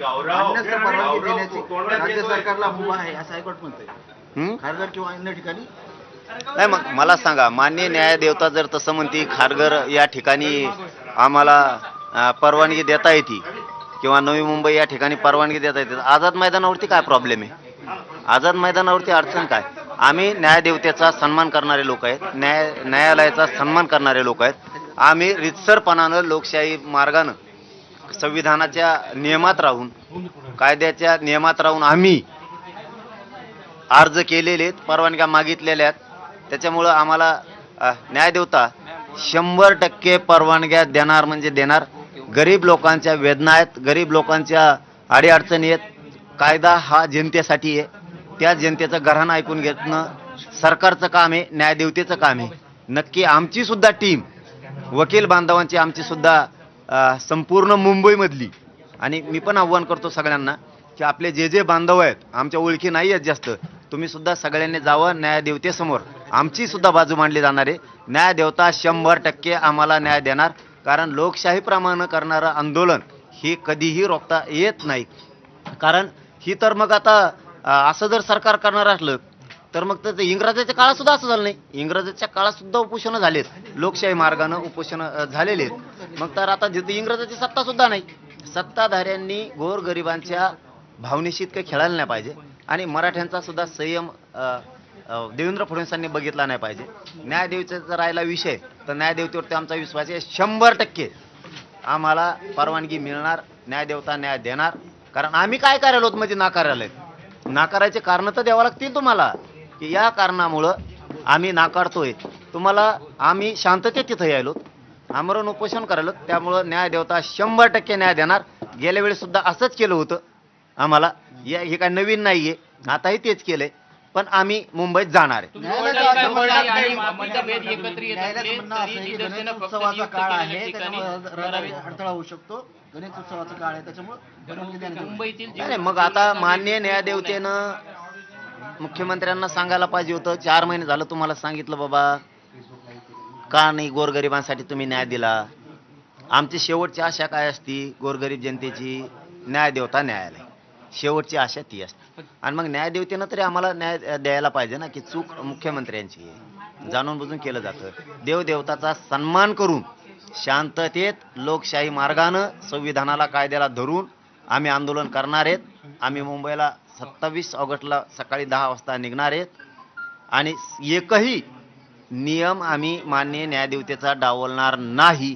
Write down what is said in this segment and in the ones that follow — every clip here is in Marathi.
अन्यथा परवानगी देण्याची राज्य सरकारला मुभा आहे असं हायकोर्ट म्हणतंय. खारघर किंवा अन्य ठिकाणी नाही, मग मला सांगा, मान्य न्यायदेवता जर तसं म्हणते खारघर या ठिकाणी आम्हाला परवानगी देता येते किंवा नवी मुंबई या ठिकाणी परवानगी देता येते, आझाद मैदानावरती काय प्रॉब्लेम आहे? आझाद मैदानावरती अडचण काय? आम्ही न्यायदेवतेचा सन्मान करणारे लोक आहेत, न्यायालयाचा सन्मान करणारे लोक आहेत. आम्ही रितसरपणानं लोकशाही मार्गानं संविधानाच्या नियमात राहून, कायद्याच्या नियमात राहून आम्ही अर्ज केलेले आहेत, परवानग्या मागितलेल्या आहेत. त्याच्यामुळं आम्हाला न्यायदेवता 100% परवानग्या देणार म्हणजे देणार. गरीब लोकांच्या वेदना आहेत, गरीब लोकांच्या अडीअडचणी आहेत. कायदा हा जनतेसाठी आहे, त्या जनतेचं घराणं ऐकून घेणं सरकारचं काम आहे, न्यायदेवतेचं काम आहे. नक्की आमची सुद्धा टीम, वकील बांधवांची आमची सुद्धा संपूर्ण मुंबईमधली, आणि मी पण आव्हान करतो सगळ्यांना की आपले जे जे बांधव आहेत, आमच्या ओळखी नाही आहेत जास्त, तुम्ही सुद्धा सगळ्यांनी जावं न्यायदेवतेसमोर. आमची सुद्धा बाजू मांडली जाणार आहे. न्यायदेवता 100% आम्हाला न्याय देणार, कारण लोकशाहीप्रमाणे करणारं आंदोलन हे कधीही रोखता येत नाही. कारण ही तर मग आता असं जर सरकार करणार असलं तर मग तर इंग्रजाच्या काळात सुद्धा असं झालं नाही. इंग्रजाच्या काळात सुद्धा उपोषणं झालेत, लोकशाही मार्गानं उपोषणं झालेले आहेत. मग तर आता जिथे इंग्रजाची सत्ता सुद्धा नाही. सत्ताधाऱ्यांनी गोरगरिबांच्या भावनेशी इतकं खेळायला नाही पाहिजे, आणि मराठ्यांचा सुद्धा संयम देवेंद्र फडणवीसांनी बघितला नाही पाहिजे. न्यायदेवतेचा राहिला विषय तर न्यायदेवतेवरती आमचा विश्वास आहे. 100% आम्हाला परवानगी मिळणार, न्यायदेवता न्याय देणार. कारण आम्ही काय करायला होत म्हणजे नाकारायचे कारण तर द्यावं लागतील तुम्हाला, की या कारणामुळं आम्ही नाकारतोय. तुम्हाला आम्ही शांततेत तिथं यायलो, आमरण उपोषण करायलो, त्यामुळं न्यायदेवता 100% न्याय देणार. गेल्या वेळेस सुद्धा असंच केलं होतं आम्हाला. हे काय नवीन नाहीये, आताही तेच केलंय. पण आम्ही मुंबईत जाणार आहे. उत्सवाचा काळ आहे, त्याच्यामुळे अडथळा होऊ शकतो. गणेश उत्सवाचा काळ आहे, त्याच्यामुळे नाही, मग आता मान्य न्यायदेवतेनं मुख्यमंत्र्यांना सांगायला पाहिजे होतं. 4 महिने झालं तुम्हाला सांगितलं, बाबा का नाही गोरगरिबांसाठी तुम्ही न्याय दिला. आमची शेवटची आशा काय असती गोरगरीब जनतेची? न्यायदेवता न्यायालय, शेवटची आशा ती असते. आणि मग न्यायदेवतेनं तरी आम्हाला न्याय द्यायला पाहिजे ना, की चूक मुख्यमंत्र्यांची आहे, जाणून बुजून केलं जातं. देवदेवताचा सन्मान करून शांततेत लोकशाही मार्गानं संविधानाला कायद्याला धरून आम्ही आंदोलन करणार आहेत. आम्ही मुंबईला 27 ऑगस्टला सकाळी 10 वाजता निघणार आहेत, आणि एकही नियम आम्ही मान्य न्यायदेवतेचा डावलणार नाही.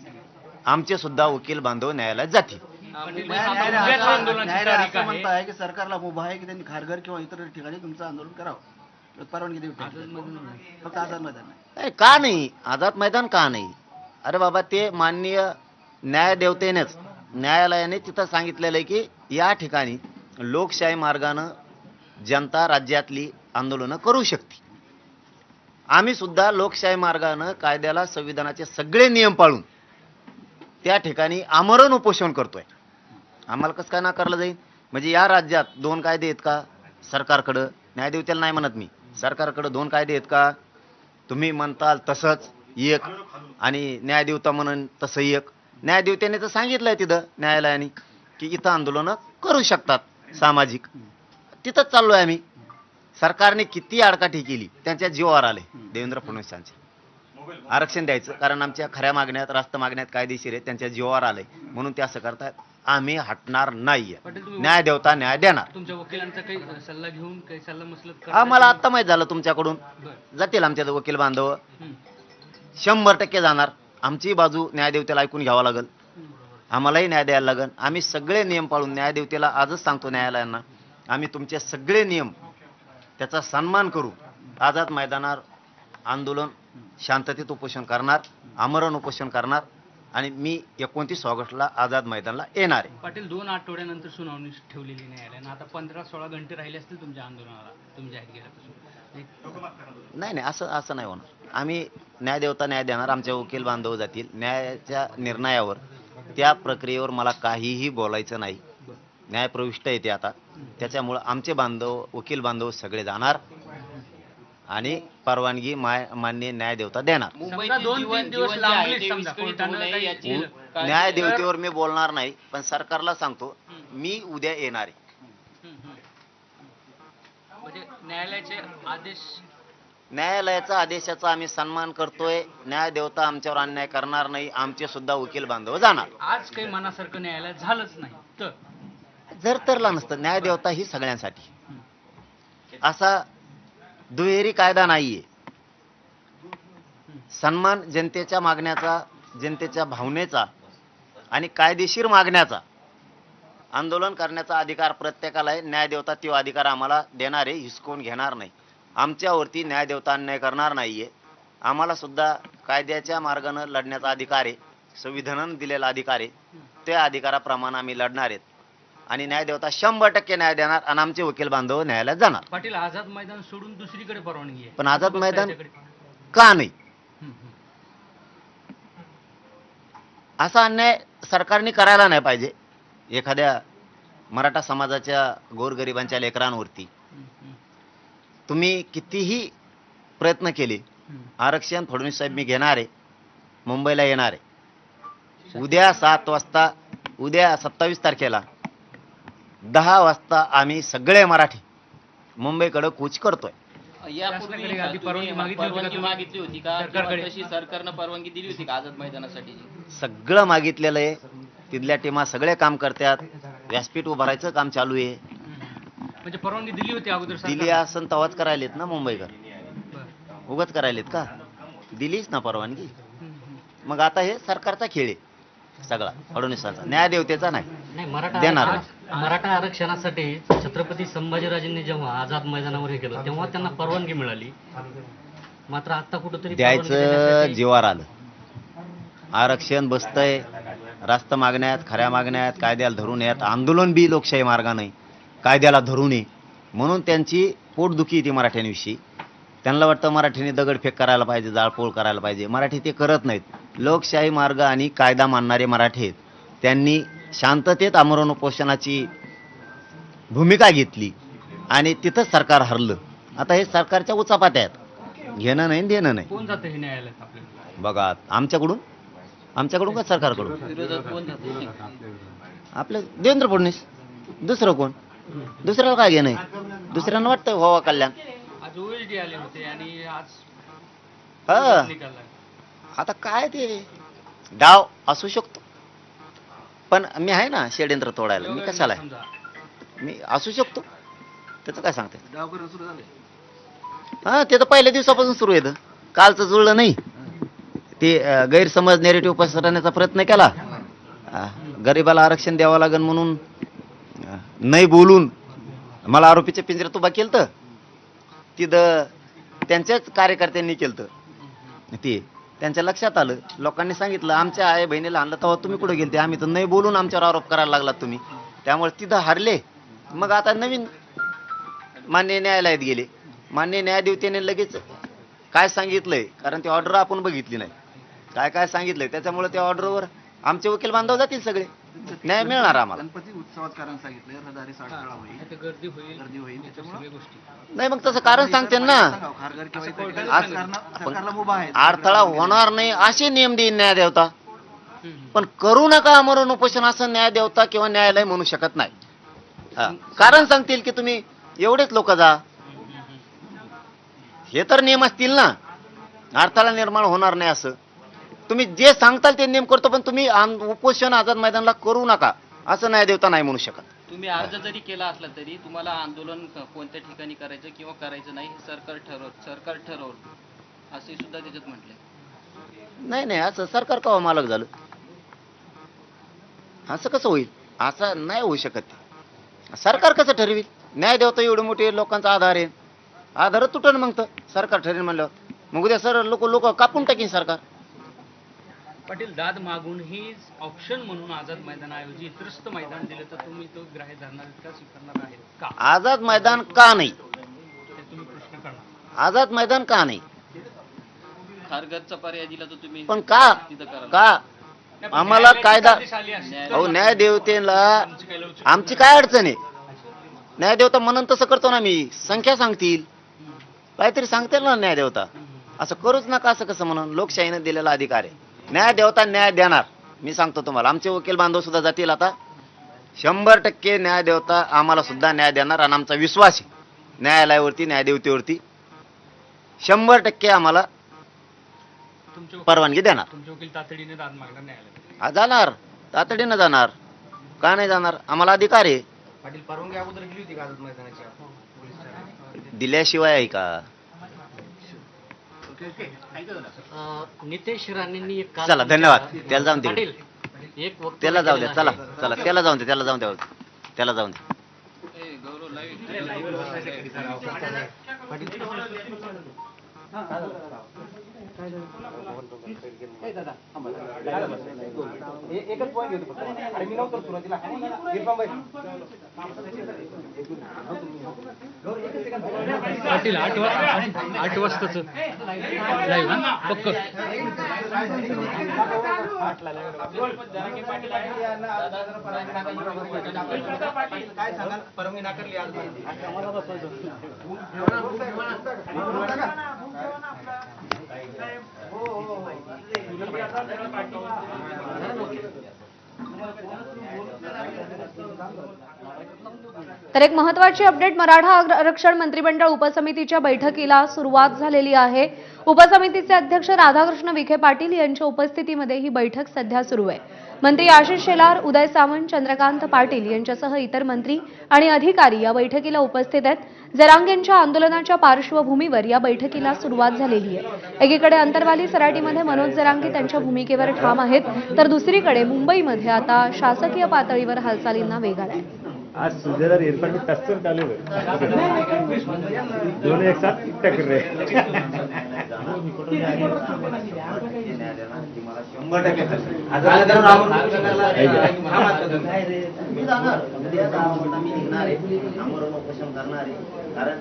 आमचे सुद्धा वकील बांधव न्यायालयात जातील. न्यायालय असं म्हणत आहे की सरकारला मुभा आहे की त्यांनी खारघर किंवा इतर ठिकाणी तुमचं आंदोलन करावं, परवानगी देऊ. फक्त आझाद मैदान नाही. का नाही? आझाद मैदान का नाही? अरे बाबा, ते माननीय न्यायदेवतेनेच, न्यायालयाने तिथं सांगितलेलं आहे की या ठिकाणी लोकशाही मार्गानं जनता राज्यातली आंदोलनं करू शकते. आम्ही सुद्धा लोकशाही मार्गानं कायद्याला, संविधानाचे सगळे नियम पाळून त्या ठिकाणी आमरण उपोषण करतोय. आम्हाला कसं काय नाकारलं जाईल? म्हणजे या राज्यात 2 कायदे आहेत का सरकारकडं? न्यायदेवतेला नाही म्हणत मी, सरकारकडं 2 कायदे आहेत का? तुम्ही म्हणताल तसंच एक, आणि न्यायदेवता म्हणून तसं एक. न्यायदेवतेने तर सांगितलंय तिथं न्यायालयाने की इथं आंदोलनं करू शकतात सामाजिक. तिथंच चाललोय आम्ही. सरकारने किती आडकाठी केली, त्यांच्या जीवावर आले देवेंद्र फडणवीसांचे. आरक्षण द्यायचं, कारण आमच्या खऱ्या मागण्यात, रास्त मागण्यात कायदेशीर आहे, त्यांच्या जीवावर आलंय म्हणून ते असं करतायत. आम्ही हटणार नाहीये. न्यायदेवता न्याय देणार. तुमच्या वकिलांचा काही सल्ला घेऊन काही सल्ला मसलत आम्हाला आत्ता माहीत झालं तुमच्याकडून. जातील आमच्या वकील बांधव, 100% जाणार. आमची बाजू न्यायदेवतेला ऐकून घ्यावं लागेल, आम्हालाही न्याय द्यायला लागेल. आम्ही सगळे नियम पाळून, न्यायदेवतेला आजच सांगतो न्यायालयांना, आम्ही तुमचे सगळे नियम त्याचा सन्मान करू. आझाद मैदानावर आंदोलन, शांततेत उपोषण करणार, आमरण उपोषण करणार, आणि मी 29 ऑगस्टला आझाद मैदानला येणार आहे. पाटील, 2 आठवड्यानंतर सुनावणी ठेवलेली न्यायालयानं. आता 15-16 घंटे राहिले असतील तुमच्या आंदोलनाला, तुम्ही जाहीर केल्यापासून. नाही, असं नाही होणार. आम्ही न्यायदेवता न्याय देणार. आमच्या वकील बांधव जातील न्यायाच्या निर्णयावर. त्या प्रक्रियेवर मला काहीही बोलायचं नाही. न्याय प्रविष्ट येते आता, त्याच्यामुळं आमचे बांधव, वकील बांधव सगळे जाणार, आणि परवानगी मान्य न्यायदेवता देणार. न्यायदेवतेवर मी बोलणार नाही, पण सरकारला सांगतो मी उद्या येणार आहे. म्हणजे न्यायालयाचे आदेश न्यायालयाचा आदेशाचा आम्ही सन्मान करतोय. न्याय देवता आमच्यावर अन्याय करणार नाही. आमचे सुद्धा वकील बांधव जाणार. आज काही मनासारखं न्यायालय झालंच नाही तर जर तरला नसतं. न्याय देवता ही सगळ्यांसाठी. असा दुहेरी कायदा नाहीये. सन्मान जनतेच्या मागण्याचा, जनतेच्या भावनेचा आणि कायदेशीर मागण्याचा, आंदोलन करण्याचा अधिकार प्रत्येकाला आहे. न्याय देवता तो अधिकार आम्हाला देणार आहे, हिसकून घेणार नाही. आमच्यावरती न्याय देवता अन्याय करणार नाहीये. आम्हाला सुद्धा कायद्याच्या मार्गाने लढण्याचा अधिकार आहे, संविधानाने दिलेला अधिकार आहे. त्या अधिकाराप्रमाणे आम्ही लढणार आहेत आणि न्याय देवता 100% न्याय देणार आणि आमचे वकील बांधव न्यायालयात जाणार. पाटील, आझाद मैदान सोडून दुसरीकडे परवानगी आहे, पण आझाद मैदान त्याच्याकडे. का नाही? हम्म, हम्म. असा अन्याय सरकारने करायला नाही पाहिजे एखाद्या मराठा समाजाच्या गोरगरिबांच्या लेकरांवरती. हम्म, हम्म, तुम्ही कितीही प्रयत्न केले, हम्म. आरक्षण फडणवीस साहेब मी घेणार आहे, मुंबईला येणार आहे. उद्या 7 वाजता, उद्या 27 तारखेला 10 वाजता आम्ही सगळे मराठी मुंबईकडे कूच करतोय. यापूर्वी शासनाकडे आधी परवानगी मागितली होती का परवानगी तुम्ही? मागितली होती का? किंवा सरकारकडे? तशी सरकारनं परवानगी दिली होती का आझाद मैदानासाठी? सगळं मागितलेलं आहे. तिथल्या टीमा सगळे काम करतात. व्यासपीठ उभारायचं काम चालू आहे. हम्म. म्हणजे परवानगी दिली होती अगोदर दिली सरकारने? असं तवाच करायलेत ना मुंबईकर. बरं. उगाच करायलेत का? दिलीच ना परवानगी. हम्म, हम्म. मग आता हे सरकारचा खेळ आहे सगळा, फडणवीसांचा, न्यायदेवतेचा नाही. नाही, देणार. मराठा आरक्षणासाठी छत्रपती संभाजीराजेंनी जेव्हा आझाद मैदानावर हे केलं तेव्हा त्यांना परवानगी मिळाली. मात्र आता कुठंतरी परवानगी द्यायचं देण्यासाठी- जीवावर आलं. आरक्षण बसतंय, रास्त मागण्यात, खऱ्या मागण्यात, कायद्याला धरून येत, आंदोलन बी लोकशाही मार्गाने कायद्याला धरून ये म्हणून त्यांची पोटदुखी येते मराठ्यांविषयी. त्यांना वाटतं मराठीने दगडफेक करायला पाहिजे, जाळपोळ करायला पाहिजे. मराठी ते करत नाहीत. लोकशाही मार्ग आणि कायदा मानणारे मराठी आहेत. त्यांनी शांततेत आमरण उपोषणाची भूमिका घेतली आणि तिथंच सरकार हरलं. आता हे सरकारच्या उचापात्या आहेत, घेणं नाही देणं नाही. कोण जातं हे न्यायालयात आपल्याला? बघा, आमच्याकडून का सरकारकडून? विरोधात कोण जाते? आपलं देवेंद्र फडणवीस. दुसरं कोण? दुसऱ्याला काय घेणं आहे? दुसऱ्यांना वाटतं व्हावा कल्याण. आज OSD आले होते आणि आज हा, निकाल लागला. आता काय ते डाव असू शकतो, पण मी आहे ना षडयंत्र तोडायला. मी कशाला आहे? समजा. मी असू शकतो, त्याचं काय सांगते. गावकरी सुरू झाले. हा, ते तर पहिल्या दिवसापासून सुरू येतं. कालचं जुळलं नाही. ते गैरसमज नेरेटिव्ह पसरवण्याचा प्रयत्न केला. गरिबाला आरक्षण द्यावं लागेल म्हणून नाही बोलून मला आरोपीच्या पिंजऱ्यात उभा केलं. तर तिथं त्यांच्याच कार्यकर्त्यांनी केलं. ते त्यांच्या लक्षात आलं. लोकांनी सांगितलं आमच्या आई बहिणीला आणलं तेव्हा तुम्ही कुठे गेलते? आम्ही तर नाही बोलून आमच्यावर आरोप करायला लागलात तुम्ही. त्यामुळे तिथं हारले. मग आता नवीन मान्य न्यायालयात गेले. मान्य न्यायदेवतेने लगेच काय सांगितलंय, कारण ती ऑर्डर आपण बघितली नाही, काय काय सांगितलंय. त्याच्यामुळे त्या ऑर्डरवर आमचे वकील बांधव जातील सगळे. न्याय मिळणार आम्हाला. गणपती उत्सवात कारण सांगितलंय रहदारी साडथळा होईल, आता गर्दी होईल, गर्दी होईल. सगळ्या त्याच्यामुळे गोष्टी. नाही, मग तसं कारण सांगते ना. खारघर किंवा असं इतर कोर्टाला काही सांगितलं. सरकारला मुभा आहे. अडथळा होणार नाही असे नियम देईन न्याय देवता. हम्म. पण करू नका आमरण उपोषण असं न्याय देवता किंवा न्यायालय म्हणू शकत नाही. हा, कारण सांगतील की तुम्ही एवढेच लोक जा, हे तर नियम असतील ना. अडथळा निर्माण होणार नाही असं तुम्ही जे सांगताल ते नियम करतो, पण तुम्ही उपोषण आझाद मैदानाला करू नका असं न्याय देवता नाही म्हणू शकत. तुम्ही अर्ज जरी केला असला तरी तुम्हाला आंदोलन कोणत्या ठिकाणी करायचं किंवा करायचं नाही हे सरकार ठरवलं असे सुद्धा त्याच्यात म्हटले. नाही, असं सरकार केव्हा मालक झालं? असं कसं होईल? असं नाही होऊ शकत. सरकार कसं ठरविल? न्याय देवता एवढे मोठे लोकांचा आधार आहे. आधार तुटन मग तर सरकार ठरेल म्हणल्यावर. मग उद्या सर लोक कापून टाकीन सरकार. पाटील, दाद मागून ही ऑप्शन म्हणून आझाद मैदानाऐवजी इतरस्त मैदान दिलं तर तुम्ही तो ग्राह्य धरणार का, स्वीकारणार आहेत का? आझाद मैदान का नाही? ते तुम्ही प्रश्न करणार. आझाद मैदान का नाही? खारघरचा पर्याय दिला तर तुम्ही पण का? तिथं कराल. का? नाही, पण आम्हाला न्यायालयाची कायदा- आदेश आली असती तर अहो, न्याय देवतेला तुमची काही लवचिक- आमची काय अडचण आहे? न्याय देवता म्हणून तसं करतो ना मी. संख्या सांगतील, काहीतरी सांगतील ना न्याय देवता. असं करूच नका असं कसं म्हणून. लोकशाहीने दिलेला अधिकार आहे. न्याय देवता न्याय देणार. मी सांगतो तुम्हाला, आमचे वकील बांधव सुद्धा जातील आता 100% न्यायदेवता आम्हाला सुद्धा न्याय देणार आणि आमचा विश्वास आहे न्यायालयावरती, न्यायदेवतेवरती 100% आम्हाला तुमचे परवानगी देणार. तुमचे वकील तातडीने दाद मागणार न्यायालयात. हा जाणार, तातडीनं जाणार. का नाही जाणार? आम्हाला अधिकार आहे. पाटील परवानगी अगोदर गेली होती का आझाद मैदानाची पोलीस ठाण्यात? दिल्याशिवाय आहे का? नितेश राणेंनी एक काल चला, धन्यवाद. त्याला जाऊन दे. पाटील एक वक्तव्य त्याला जाऊ द्या. केलेलं चला आहे. चला, त्याला जाऊन दे. त्याला जाऊन द्या. त्याला जाऊन दे. ए, गौरव लाईव्ह एकच पॉईंट घेतो फक्त. अरे मी नव्हतो सुरुवातीला. पाटील 8 वाजताच लाईव्ह हा पक्क. काय सांगाल? परवानगी नाकारली आज. तर एक महत्त्वाची अपडेट, मराठा आरक्षण मंत्रिमंडळ उपसमितीच्या बैठकीला सुरुवात झालेली आहे. उपसमितीचे अध्यक्ष राधाकृष्ण विखे पाटील यांच्या उपस्थितीमध्ये ही बैठक सध्या सुरू आहे. मंत्री आशिष शेलार, उदय सामंत, चंद्रकांत पाटील यांच्यासह इतर मंत्री आणि अधिकारी या बैठकीला उपस्थित आहेत. जरांगेंच्या आंदोलनाच्या पार्श्वभूमीवर या बैठकीला सुरुवात झालेली आहे. एकीकडे अंतरवाली सराटीमध्ये मनोज जरांगे त्यांच्या भूमिकेवर ठाम आहेत, तर दुसरीकडे मुंबईमध्ये आता शासकीय पातळीवर हालचालींना वेग आलाय. आज सूर्यदार इरफान में टक्कर चालू है, दोनों एक साथ टक्कर रहे. 100% कारण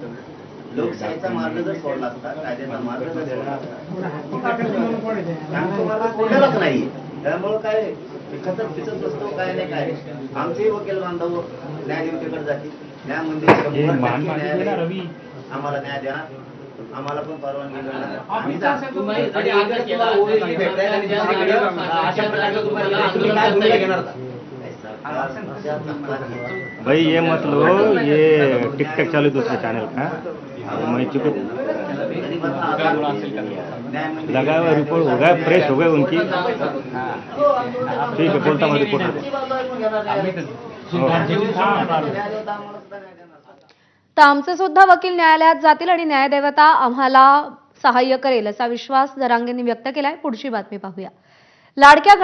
लोकशाहीचा मार्ग जर सोडला असता, कायद्याचा मार्ग जर सोडला सोडलाच नाही. त्यामुळे काय खचत पिचत नसतो, काय नाही काय. आमचे वकील बांधव न्यायदेवतेकडे जातील, न्याय मंदिर आम्हाला न्याय देणार, आम्हाला पण परवानगी मिळणार. आम्ही भाई ये मत लो, ये टिकटॉक चालू है दूसरे चैनल का. मैं चुप लगा हुआ, रिपोर्ट हो गया, प्रेस हो गए उनकी. ठीक है, बोलता हूँ रिपोर्ट. तर आमचे सुद्धा वकील न्यायालयात जातील आणि न्यायदेवता आम्हाला सहाय्य करेल असा विश्वास जरांगेंनी व्यक्त केलाय. पुढची बातमी पाहूया. लाडक्या